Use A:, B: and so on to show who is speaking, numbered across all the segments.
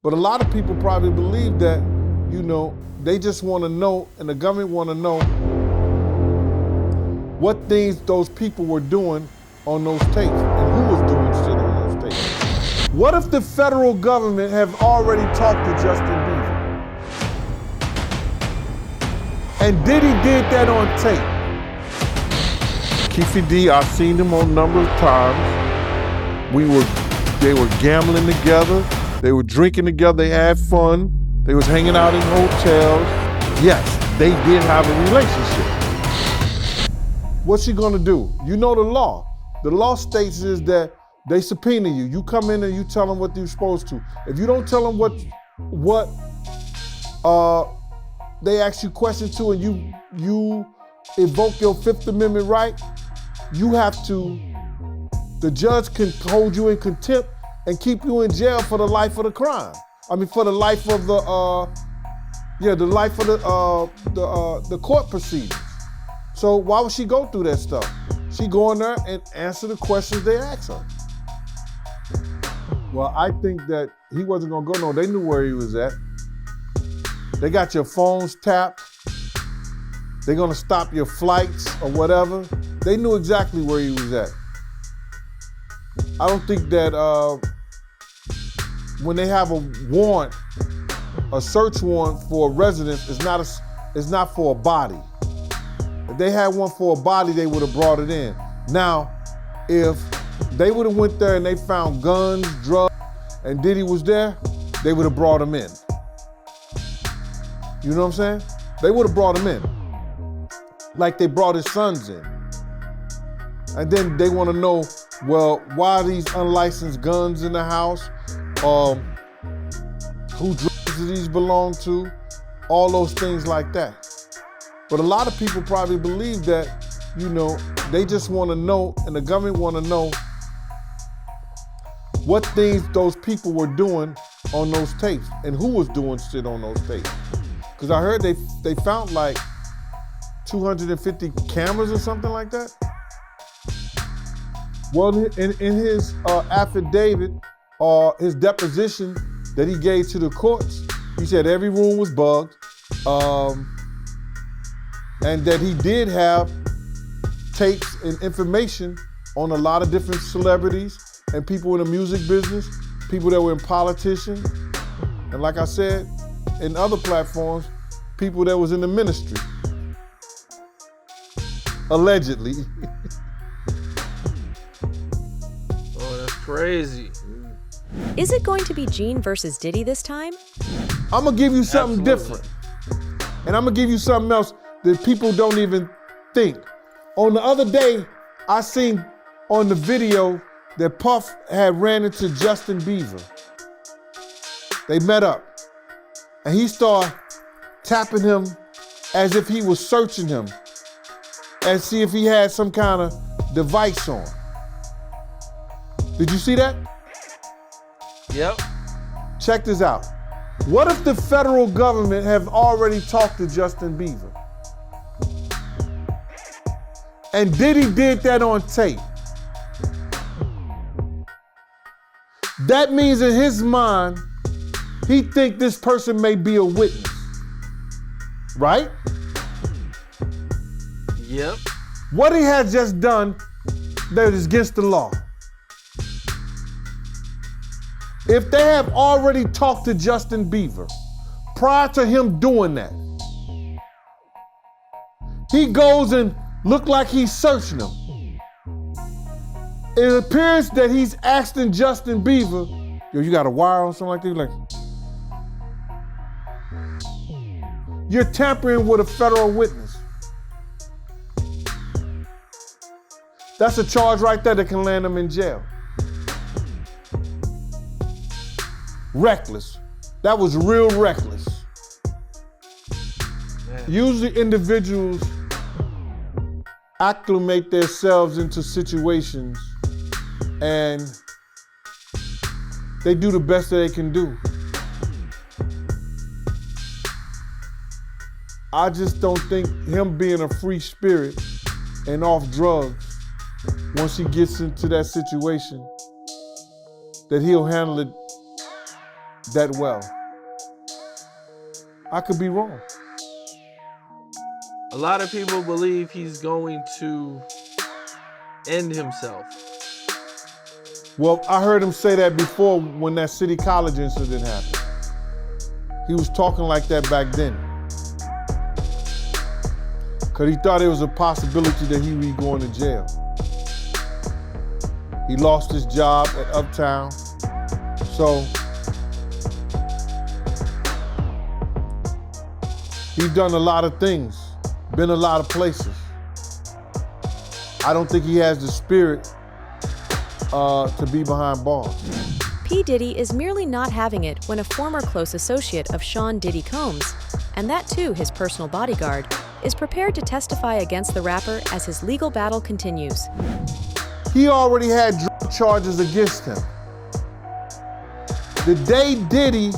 A: But a lot of people probably believe that, you know, they just want to know, and the government want to know what things those people were doing on those tapes and who was doing shit on those tapes. What if the federal government have already talked to Justin Bieber? And Diddy did that on tape. Keffe D, I've seen him on a number of times. They were gambling together. They were drinking together. They had fun. They was hanging out in hotels. Yes, they did have a relationship. What's she gonna do? You know the law. The law states is that they subpoena you. You come in and you tell them what you're supposed to. If you don't tell them what they ask you questions to, and you evoke your Fifth Amendment right, you have to, the judge can hold you in contempt and keep you in jail for the life of the crime. I mean, for the life of the life of the court proceedings. So why would she go through that stuff? She go in there and answer the questions they ask her. Well, I think that he wasn't gonna go no, they knew where he was at. They got your phones tapped. They're gonna stop your flights or whatever. They knew exactly where he was at. I don't think that when they have a warrant, a search warrant for a residence, it's not for a body. If they had one for a body, they would have brought it in. Now, if they would have went there and they found guns, drugs, and Diddy was there, they would have brought him in. You know what I'm saying? They would have brought him in. Like they brought his sons in. And then they want to know, well, why are these unlicensed guns in the house? Who drugs do these belong to? All those things like that. But a lot of people probably believe that, you know, they just want to know, and the government want to know what things those people were doing on those tapes and who was doing shit on those tapes. Because I heard they found like 250 cameras or something like that. Well, in his affidavit or his deposition that he gave to the courts, he said every room was bugged, and that he did have tapes and information on a lot of different celebrities and people in the music business, people that were in politicians, and like I said, in other platforms, people that was in the ministry. Allegedly.
B: Oh, that's crazy.
C: Is it going to be Gene versus Diddy this time?
A: I'm gonna give you something different. And I'm gonna give you something else that people don't even think. On the other day, I seen on the video that Puff had ran into Justin Bieber. They met up. And he started tapping him as if he was searching him and see if he had some kind of device on. Did you see that?
B: Yep.
A: Check this out. What if the federal government have already talked to Justin Bieber? And Diddy did that on tape. That means in his mind, he think this person may be a witness, right?
B: Yep.
A: What he had just done that is against the law. If they have already talked to Justin Bieber prior to him doing that, he goes and look like he's searching him. It appears that he's asking Justin Bieber, yo, you got a wire or something like that? Like, you're tampering with a federal witness. That's a charge right there that can land him in jail. Reckless. That was real reckless.
B: Man.
A: Usually individuals acclimate themselves into situations and they do the best that they can do. I just don't think him being a free spirit and off drugs, once he gets into that situation, that he'll handle it that well. I could be wrong.
B: A lot of people believe he's going to end himself.
A: Well, I heard him say that before when that City College incident happened. He was talking like that back then. Because he thought it was a possibility that he would be going to jail. He lost his job at Uptown. So he's done a lot of things, been a lot of places. I don't think he has the spirit to be behind bars.
C: P. Diddy is merely not having it when a former close associate of Sean Diddy Combs, and that too his personal bodyguard, is prepared to testify against the rapper as his legal battle continues.
A: He already had drug charges against him. The day Diddy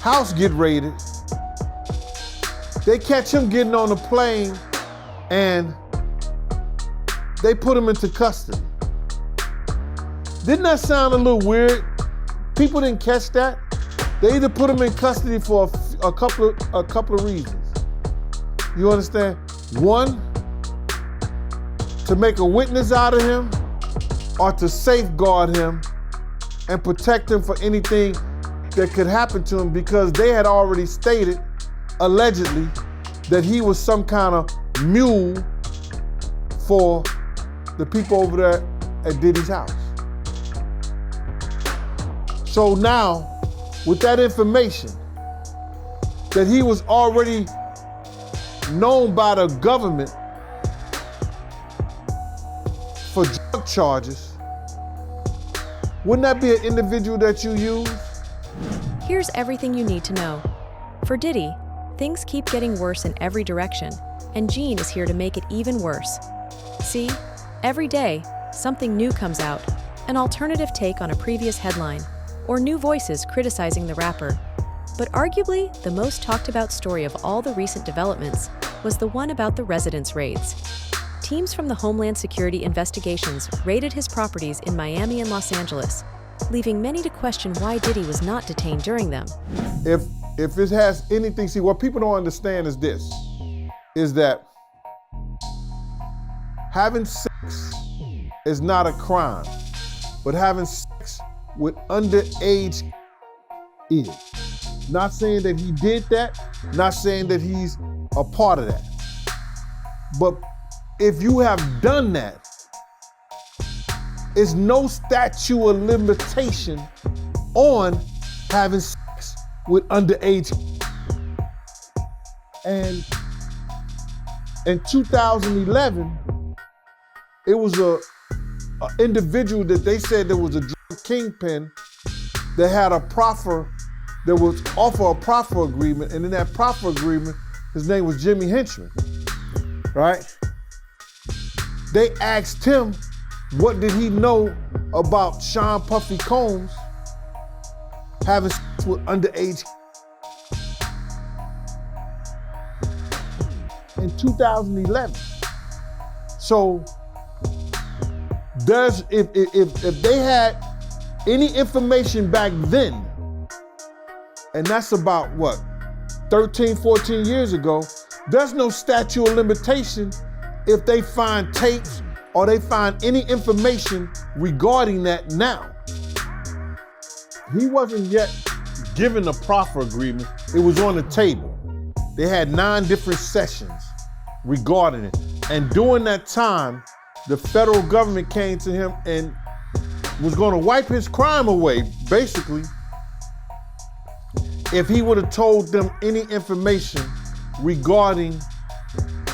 A: house get raided, they catch him getting on a plane and they put him into custody. Didn't that sound a little weird? People didn't catch that. They either put him in custody for a couple of reasons. You understand? One, to make a witness out of him, or to safeguard him and protect him for anything that could happen to him, because they had already stated, allegedly, that he was some kind of mule for the people over there at Diddy's house. So now, with that information, that he was already known by the government for drug charges, wouldn't that be an individual that you use?
C: Here's everything you need to know. For Diddy, things keep getting worse in every direction, and Gene is here to make it even worse. See, every day, something new comes out, an alternative take on a previous headline, or new voices criticizing the rapper. But arguably, the most talked about story of all the recent developments was the one about the residence raids. Teams from the Homeland Security investigations raided his properties in Miami and Los Angeles, leaving many to question why Diddy was not detained during them.
A: If it has anything, see, what people don't understand is this, is that having sex is not a crime, but having sex with underage is. Not saying that he did that, not saying that he's a part of that. But if you have done that, it's no statute of limitation on having sex with underage. And in 2011, it was a individual that they said there was a drug kingpin that had a proffer, that was offer a proffer agreement, and in that proffer agreement, his name was Jimmy Henchman, right? They asked him, what did he know about Sean Puffy Combs having sex with underage in 2011? So if they had any information back then, and that's about what, 13, 14 years ago, there's no statute of limitation if they find tapes or they find any information regarding that now. He wasn't yet given a proffer agreement. It was on the table. They had 9 different sessions regarding it. And during that time, the federal government came to him and was gonna wipe his crime away, basically, if he would have told them any information regarding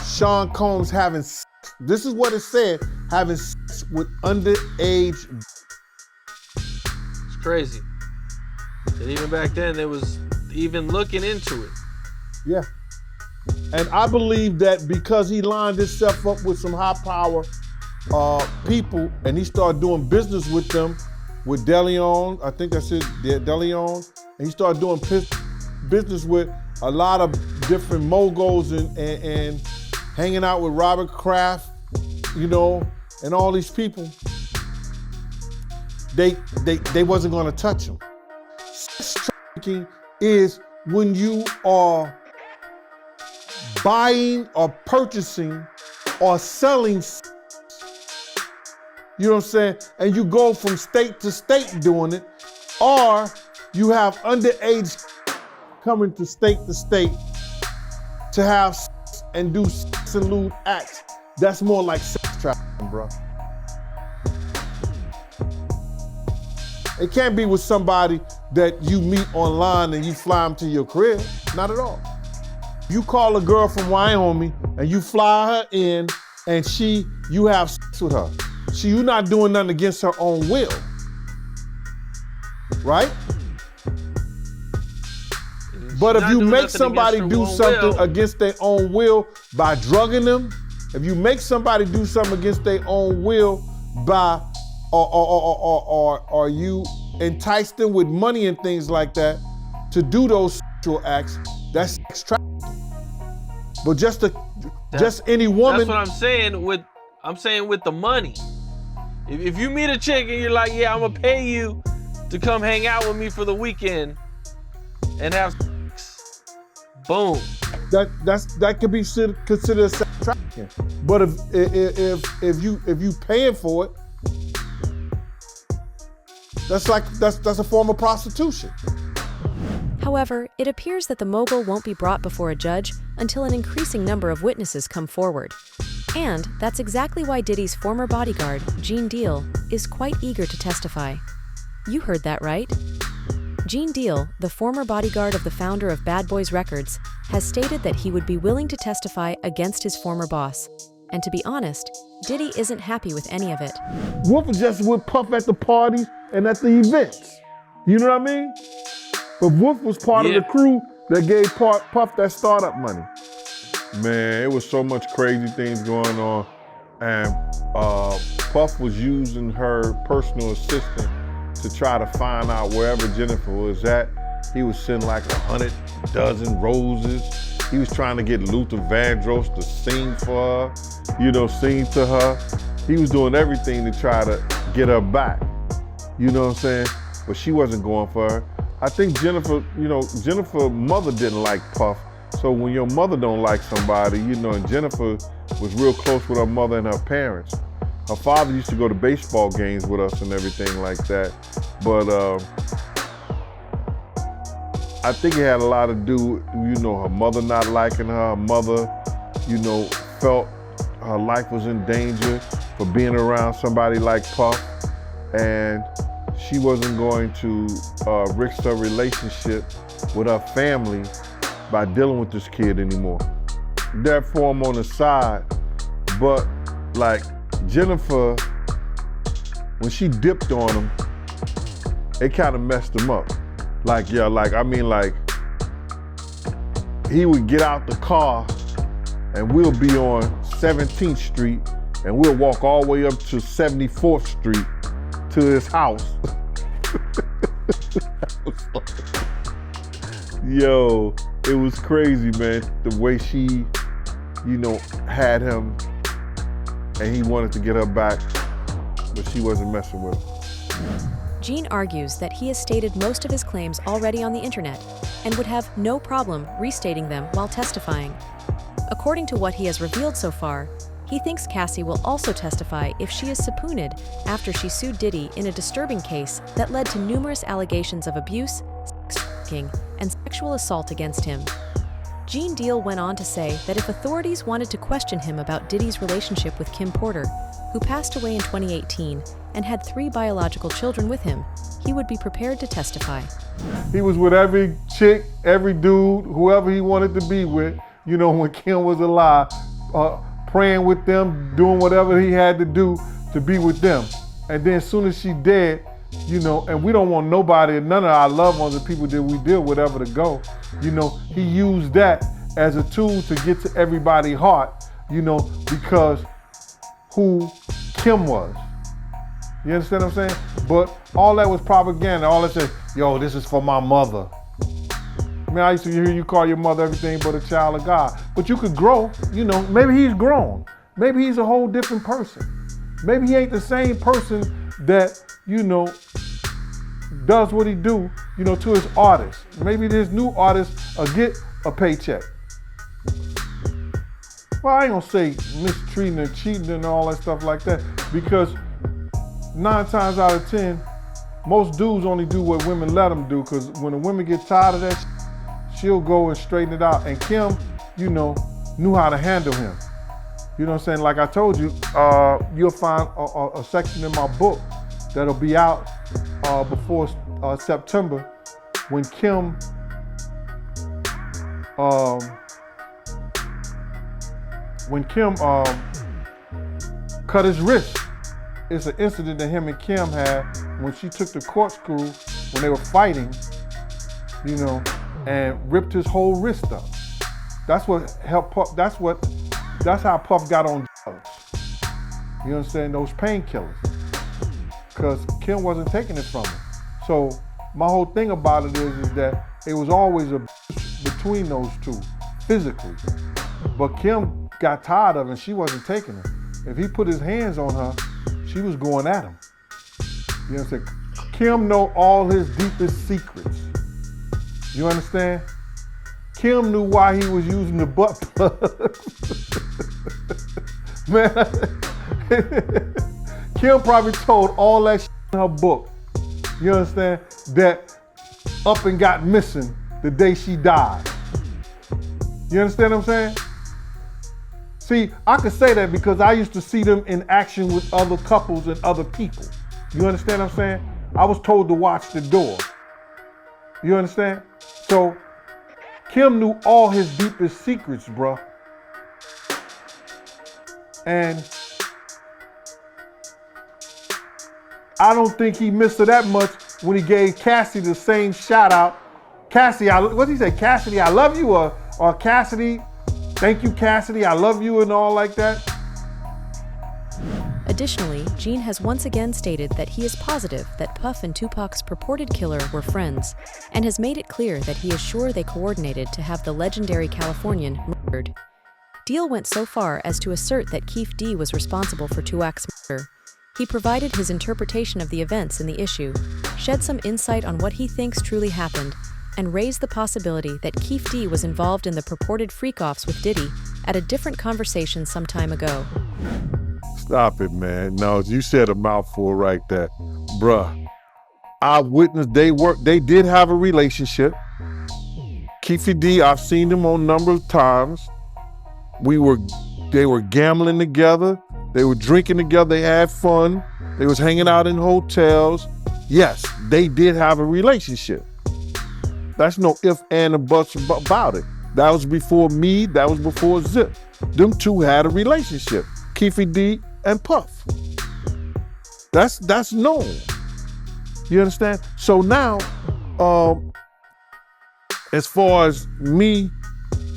A: Sean Combs having sex. This is what it said, having sex with underage.
B: It's crazy. And even back then, they was even looking into it.
A: Yeah. And I believe that because he lined himself up with some high power people, and he started doing business with them, with DeLeon, I think that's it, DeLeon, and he started doing business with a lot of different moguls and hanging out with Robert Kraft, you know, and all these people. they wasn't gonna touch them. Sex trafficking is when you are buying or purchasing or selling, you know what I'm saying? And you go from state to state doing it, or you have underage coming to state to have sex and do sex and lewd acts. That's more like sex trafficking, bro. It can't be with somebody that you meet online and you fly them to your crib. Not at all. You call a girl from Wyoming and you fly her in and you have sex with her. You're not doing nothing against her own will, right? But if you make somebody do something against their own will by drugging them, if you make somebody do something against their own will by, or you entice them with money and things like that to do those sexual acts, that's sex trafficking. But just any woman.
B: That's what I'm saying with the money. If you meet a chick and you're like, yeah, I'm gonna pay you to come hang out with me for the weekend and have sex, boom.
A: That could be considered sex trafficking. But if you paying for it, that's a form of prostitution.
C: However, it appears that the mogul won't be brought before a judge until an increasing number of witnesses come forward. And that's exactly why Diddy's former bodyguard, Gene Deal, is quite eager to testify. You heard that right. Gene Deal, the former bodyguard of the founder of Bad Boys Records, has stated that he would be willing to testify against his former boss. And to be honest, Diddy isn't happy with any of it.
A: Wolf was just with Puff at the parties and at the events. You know what I mean? But Wolf was part of the crew that gave Puff that startup money. Man, it was so much crazy things going on. And Puff was using her personal assistant to try to find out wherever Jennifer was at. He was sending like 100 dozen roses. He was trying to get Luther Vandross to sing for her, sing to her. He was doing everything to try to get her back. You know what I'm saying? But she wasn't going for her. I think Jennifer's mother didn't like Puff. So when your mother don't like somebody, and Jennifer was real close with her mother and her parents. Her father used to go to baseball games with us and everything like that. But I think it had a lot to do with, her mother not liking her. Her mother, felt her life was in danger for being around somebody like Puff. And she wasn't going to risk her relationship with her family by dealing with this kid anymore. Therefore, I'm on the side, but like Jennifer, when she dipped on him, it kind of messed him up. He would get out the car and we'll be on 17th Street and we'll walk all the way up to 74th Street to his house. Yo, it was crazy, man. The way she, had him and he wanted to get her back, but she wasn't messing with him.
C: Gene argues that he has stated most of his claims already on the internet and would have no problem restating them while testifying. According to what he has revealed so far, he thinks Cassie will also testify if she is subpoenaed after she sued Diddy in a disturbing case that led to numerous allegations of abuse, sex trafficking, and sexual assault against him. Gene Deal went on to say that if authorities wanted to question him about Diddy's relationship with Kim Porter, who passed away in 2018 and had 3 biological children with him, he would be prepared to testify.
A: He was with every chick, every dude, whoever he wanted to be with, when Kim was alive, praying with them, doing whatever he had to do to be with them. And then as soon as she dead, and we don't want nobody, none of our loved ones, the people that we deal with ever to go, he used that as a tool to get to everybody's heart, because who Kim was. You understand what I'm saying? But all that was propaganda. All that said, yo, this is for my mother. I used to hear you call your mother everything but a child of God. But you could grow, maybe he's grown. Maybe he's a whole different person. Maybe he ain't the same person that you know, does what he do, you know, to his artists. Maybe this new artist get a paycheck. Well, I ain't gonna say mistreating and cheating and all that stuff like that, because 9 times out of 10, most dudes only do what women let them do, because when a woman gets tired of that she'll go and straighten it out. And Kim, you know, knew how to handle him. You know what I'm saying? Like I told you, you'll find a section in my book that'll be out before September, when Kim cut his wrist. It's an incident that him and Kim had when she took the corkscrew when they were fighting, you know, and ripped his whole wrist up. That's what helped Puff. That's how Puff got on drugs. You know what I'm saying? Those painkillers. Because Kim wasn't taking it from him. So my whole thing about it is that it was always a between those two, physically. But Kim got tired of it and she wasn't taking it. If he put his hands on her, she was going at him. You know what I'm saying? Kim know all his deepest secrets. You understand? Kim knew why he was using the butt plug. Man, Kim probably told all that shit in her book. You understand? That up and got missing the day she died. You understand what I'm saying? See, I could say that because I used to see them in action with other couples and other people. You understand what I'm saying? I was told to watch the door. You understand? So, Kim knew all his deepest secrets, bruh. And I don't think he missed her that much when he gave Cassie the same shout out. Cassie, what did he say? Cassidy, I love you, or Cassidy, thank you, Cassidy, I love you, and all like that.
C: Additionally, Gene has once again stated that he is positive that Puff and Tupac's purported killer were friends, and has made it clear that he is sure they coordinated to have the legendary Californian murdered. Deal went so far as to assert that Keffe D was responsible for Tupac's murder. He provided his interpretation of the events in the issue, shed some insight on what he thinks truly happened, and raised the possibility that Keffe D was involved in the purported freak-offs with Diddy at a different conversation some time ago.
A: Stop it, man. No, you said a mouthful right there. Bruh, I witnessed they did have a relationship. Keffe D, I've seen them on a number of times. They were gambling together. They were drinking together. They had fun. They was hanging out in hotels. Yes, they did have a relationship. That's no ifs, ands, and buts about it. That was before me. That was before Zip. Them two had a relationship. Keffe D and Puff. That's known. You understand? So now, as far as me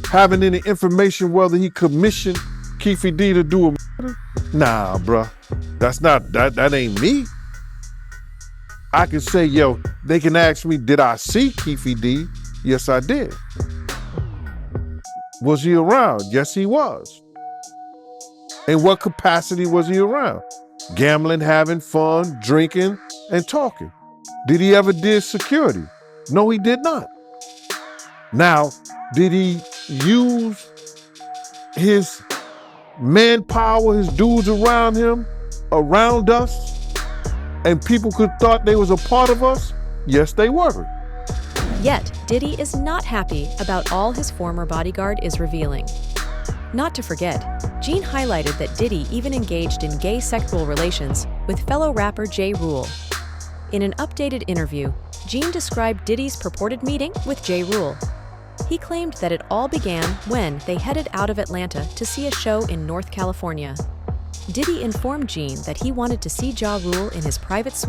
A: having any information whether he commissioned Keffe D to do a murder, nah, bruh. That ain't me. I can say, yo, they can ask me, did I see Keffe D? Yes, I did. Was he around? Yes, he was. In what capacity was he around? Gambling, having fun, drinking, and talking. Did he ever did security? No, he did not. Now, did he use his manpower, his dudes around him, around us, and people could thought they was a part of us? Yes, they were.
C: Yet, Diddy is not happy about all his former bodyguard is revealing. Not to forget, Gene highlighted that Diddy even engaged in gay sexual relations with fellow rapper Ja Rule. In an updated interview, Gene described Diddy's purported meeting with Ja Rule. He claimed that it all began when they headed out of Atlanta to see a show in North California. Diddy informed Gene that he wanted to see Ja Rule in his private suite